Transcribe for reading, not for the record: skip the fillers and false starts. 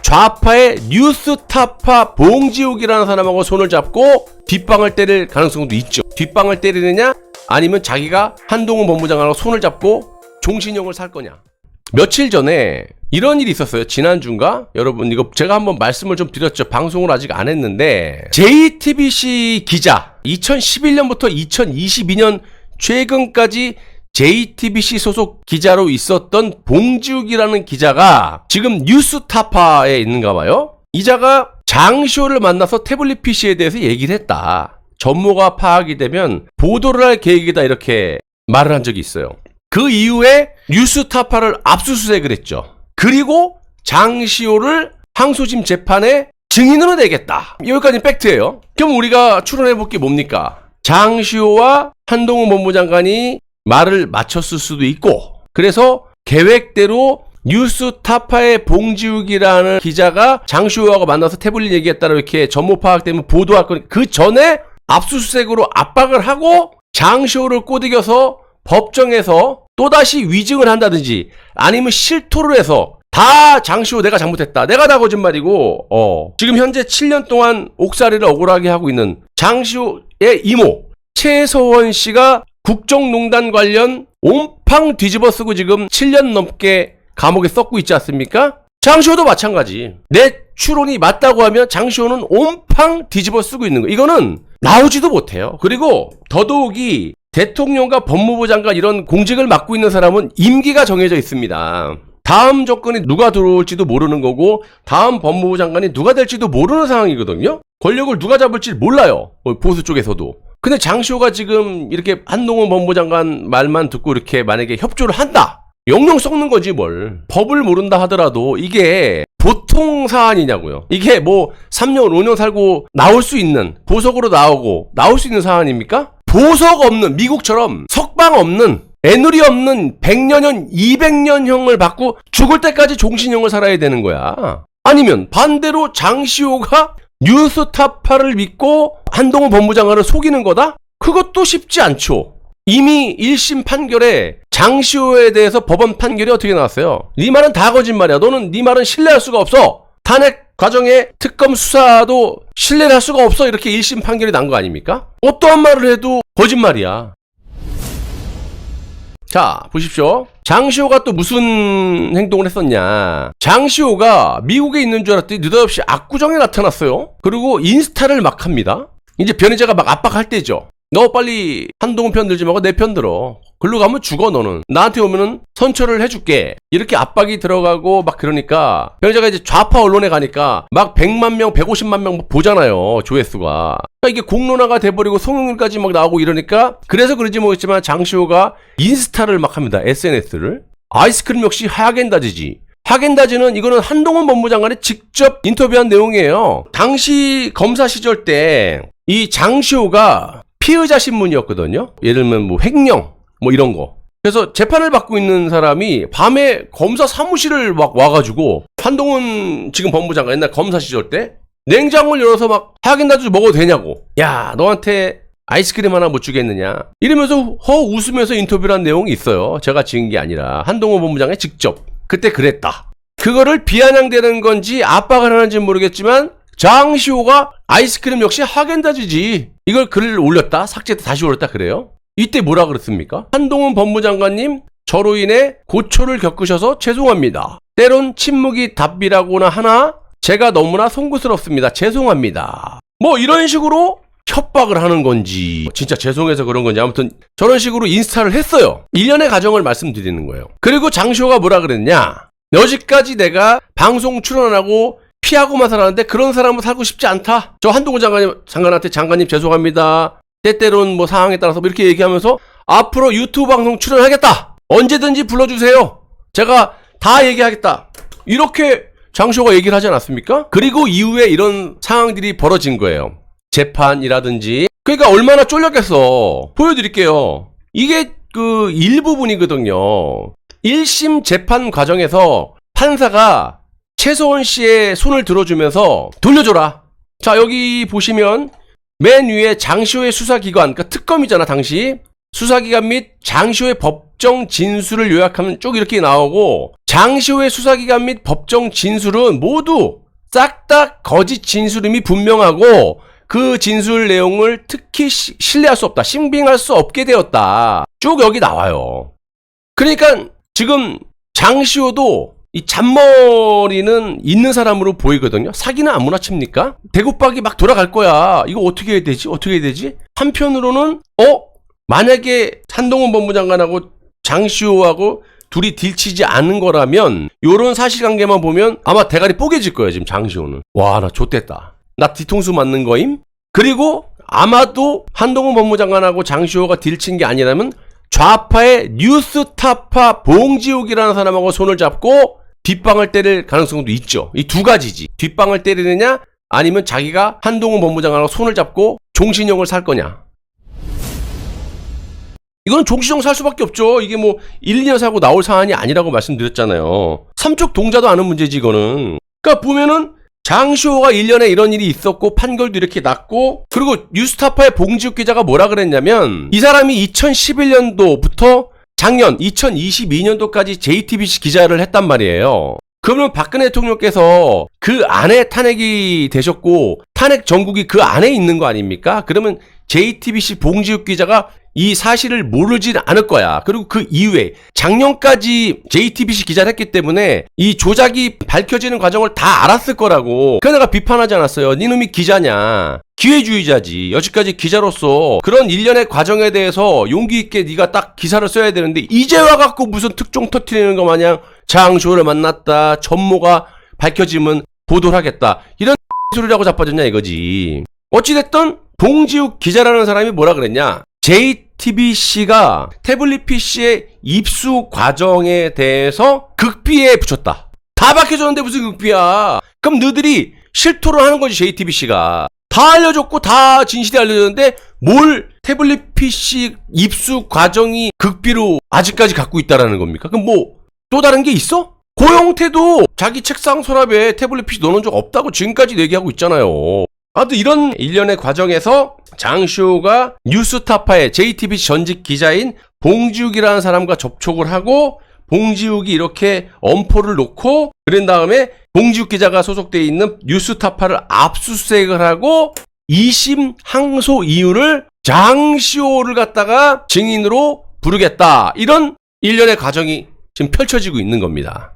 좌파의 뉴스타파 봉지욱이라는 사람하고 손을 잡고 뒷방을 때릴 가능성도 있죠. 뒷방을 때리느냐 아니면 자기가 한동훈 법무장관하고 손을 잡고 종신형을 살 거냐. 며칠 전에 이런 일이 있었어요. 지난주인가? 여러분 이거 제가 한번 말씀을 좀 드렸죠. 방송을 아직 안 했는데 JTBC 기자 2011년부터 2022년 최근까지 JTBC 소속 기자로 있었던 봉지욱이라는 기자가 지금 뉴스타파에 있는가 봐요. 이자가 장시호를 만나서 태블릿 PC에 대해서 얘기를 했다. 전모가 파악이 되면 보도를 할 계획이다 이렇게 말을 한 적이 있어요. 그 이후에 뉴스타파를 압수수색을 했죠. 그리고 장시호를 항소심 재판에 증인으로 내겠다. 여기까지 팩트예요. 그럼 우리가 추론해볼 게 뭡니까? 장시호와 한동훈 법무장관이 말을 맞췄을 수도 있고, 그래서 계획대로 뉴스타파의 봉지욱이라는 기자가 장시호하고 만나서 태블릿 얘기했다고 이렇게 전모 파악되면 보도할 거니 그 전에 압수수색으로 압박을 하고 장시호를 꼬드겨서 법정에서 또다시 위증을 한다든지 아니면 실토를 해서 다 장시호 내가 잘못했다. 내가 다 거짓말이고 지금 현재 7년 동안 옥살이를 억울하게 하고 있는 장시호의 이모 최서원 씨가 국정농단 관련 온팡 뒤집어 쓰고 지금 7년 넘게 감옥에 썩고 있지 않습니까? 장시호도 마찬가지. 내 추론이 맞다고 하면 장시호는 온팡 뒤집어 쓰고 있는 거. 이거는 나오지도 못해요. 그리고 더더욱이 대통령과 법무부 장관 이런 공직을 맡고 있는 사람은 임기가 정해져 있습니다. 다음 정권이 누가 들어올지도 모르는 거고 다음 법무부 장관이 누가 될지도 모르는 상황이거든요. 권력을 누가 잡을지 몰라요. 보수 쪽에서도. 근데 장시호가 지금 이렇게 한동훈 법무부 장관 말만 듣고 이렇게 만약에 협조를 한다. 영영 썩는 거지 뭘. 법을 모른다 하더라도 이게 보통 사안이냐고요. 이게 뭐 3년 5년 살고 나올 수 있는 보석으로 나오고 나올 수 있는 사안입니까? 보석 없는 미국처럼 석방 없는 애누리 없는 100년형 200년형을 받고 죽을 때까지 종신형을 살아야 되는 거야. 아니면 반대로 장시호가 뉴스타파를 믿고 한동훈 법무장관을 속이는 거다? 그것도 쉽지 않죠. 이미 1심 판결에 장시호에 대해서 법원 판결이 어떻게 나왔어요? 네 말은 다 거짓말이야. 너는 네 말은 신뢰할 수가 없어. 탄핵 과정에 특검 수사도 신뢰를 할 수가 없어. 이렇게 1심 판결이 난 거 아닙니까? 어떠한 말을 해도 거짓말이야. 자, 보십시오. 장시호가 또 무슨 행동을 했었냐. 장시호가 미국에 있는 줄 알았더니 느닷없이 압구정에 나타났어요. 그리고 인스타를 막 합니다. 이제 변희재가 막 압박할 때죠. 너 빨리 한동훈 편 들지 말고 내 편 들어. 글로 가면 죽어 너는. 나한테 오면은 선처를 해줄게. 이렇게 압박이 들어가고 막 그러니까 변희재가 이제 좌파 언론에 가니까 막 100만 명, 150만 명 보잖아요. 조회수가. 그러니까 이게 공론화가 돼버리고 송영길까지 막 나오고 이러니까 그래서 그런지 모르겠지만 장시호가 인스타를 막 합니다. SNS를. 아이스크림 역시 하겐다즈지. 하겐다즈는 이거는 한동훈 법무장관이 직접 인터뷰한 내용이에요. 당시 검사 시절 때 이 장시호가 피의자 신문이었거든요. 예를 들면 뭐 횡령 뭐 이런 거. 그래서 재판을 받고 있는 사람이 밤에 검사 사무실을 막 와가지고 한동훈 지금 법무장관 옛날 검사 시절 때 냉장고를 열어서 막 하겐다즈 먹어도 되냐고. 야 너한테 아이스크림 하나 못 주겠느냐. 이러면서 웃으면서 인터뷰를 한 내용이 있어요. 제가 지은 게 아니라 한동훈 법무장관이 직접 그때 그랬다. 그거를 비아냥대는 건지 압박을 하는지 모르겠지만 장시호가 아이스크림 역시 하겐다즈지. 이걸 글을 올렸다. 삭제했다. 다시 올렸다. 그래요. 이때 뭐라 그랬습니까? 한동훈 법무장관님 저로 인해 고초를 겪으셔서 죄송합니다. 때론 침묵이 답이라고나 하나 제가 너무나 송구스럽습니다. 죄송합니다. 뭐 이런 식으로 협박을 하는 건지 진짜 죄송해서 그런 건지 아무튼 저런 식으로 인스타를 했어요. 1년의 과정을 말씀드리는 거예요. 그리고 장시호가 뭐라 그랬냐. 여지까지 내가 방송 출연하고 피하고만 살았는데 그런 사람은 살고 싶지 않다. 저 한동훈 장관한테 장관님 죄송합니다. 때때로는 뭐 상황에 따라서 이렇게 얘기하면서 앞으로 유튜브 방송 출연하겠다. 언제든지 불러주세요. 제가 다 얘기하겠다. 이렇게 장시호가 얘기를 하지 않았습니까? 그리고 이후에 이런 상황들이 벌어진 거예요. 재판이라든지. 그러니까 얼마나 쫄렸겠어. 보여드릴게요. 이게 그 일부분이거든요. 1심 재판 과정에서 판사가 최서원 씨의 손을 들어주면서 돌려줘라. 자 여기 보시면 맨 위에 장시호의 수사기관, 그러니까 특검이잖아 당시. 수사기관 및 장시호의 법정 진술을 요약하면 쭉 이렇게 나오고, 장시호의 수사기관 및 법정 진술은 모두 싹 다 거짓 진술임이 분명하고 그 진술 내용을 특히 신뢰할 수 없다, 신빙할 수 없게 되었다, 쭉 여기 나와요. 그러니까 지금 장시호도 이 잔머리는 있는 사람으로 보이거든요. 사기는 아무나 칩니까? 대구박이 막 돌아갈 거야. 이거 어떻게 해야 되지? 어떻게 해야 되지? 한편으로는 만약에 한동훈 법무장관하고 장시호하고 둘이 딜치지 않은 거라면 요런 사실관계만 보면 아마 대가리 뽀개질 거예요. 지금 장시호는. 와, 나 좆됐다. 나 뒤통수 맞는 거임? 그리고 아마도 한동훈 법무장관하고 장시호가 딜친 게 아니라면 좌파의 뉴스타파 봉지욱이라는 사람하고 손을 잡고 뒷방을 때릴 가능성도 있죠. 이 두 가지지. 뒷방을 때리느냐, 아니면 자기가 한동훈 법무장관하고 손을 잡고 종신형을 살 거냐. 이건 종신형 살 수밖에 없죠. 이게 뭐 1, 2년 사고 나올 사안이 아니라고 말씀드렸잖아요. 삼척 동자도 아는 문제지 이거는. 그러니까 보면은 장시호가 1년에 이런 일이 있었고 판결도 이렇게 났고, 그리고 뉴스타파의 봉지욱 기자가 뭐라 그랬냐면 이 사람이 2011년도부터 작년 2022년도까지 JTBC 기자를 했단 말이에요. 그러면 박근혜 대통령께서 그 안에 탄핵이 되셨고 탄핵 전국이 그 안에 있는 거 아닙니까? 그러면 JTBC 봉지욱 기자가 이 사실을 모르진 않을 거야. 그리고 그 이후에 작년까지 JTBC 기자를 했기 때문에 이 조작이 밝혀지는 과정을 다 알았을 거라고. 그래서 내가 비판하지 않았어요. 니놈이 기자냐. 기회주의자지. 여지까지 기자로서 그런 일련의 과정에 대해서 용기 있게 네가 딱 기사를 써야 되는데 이제 와갖고 무슨 특종 터트리는 거 마냥 장시호를 만났다, 전모가 밝혀지면 보도를 하겠다, 이런 소리라고 자빠졌냐 이거지. 어찌됐든 봉지욱 기자라는 사람이 뭐라 그랬냐. JTBC가 태블릿 PC의 입수 과정에 대해서 극비에 붙였다. 다 밝혀졌는데 무슨 극비야. 그럼 너희들이 실토를 하는 거지. JTBC가 다 알려줬고 다 진실이 알려졌는데 뭘 태블릿 PC 입수 과정이 극비로 아직까지 갖고 있다라는 겁니까? 그럼 뭐 또 다른 게 있어? 고영태도 자기 책상 서랍에 태블릿 PC 넣어놓은 적 없다고 지금까지 얘기하고 있잖아요. 아무튼 이런 일련의 과정에서 장시호가 뉴스타파의 JTBC 전직 기자인 봉지욱이라는 사람과 접촉을 하고, 봉지욱이 이렇게 엄포를 놓고, 그런 다음에 봉지욱 기자가 소속되어 있는 뉴스타파를 압수수색을 하고 2심 항소 이유를 장시호를 갖다가 증인으로 부르겠다, 이런 일련의 과정이 지금 펼쳐지고 있는 겁니다.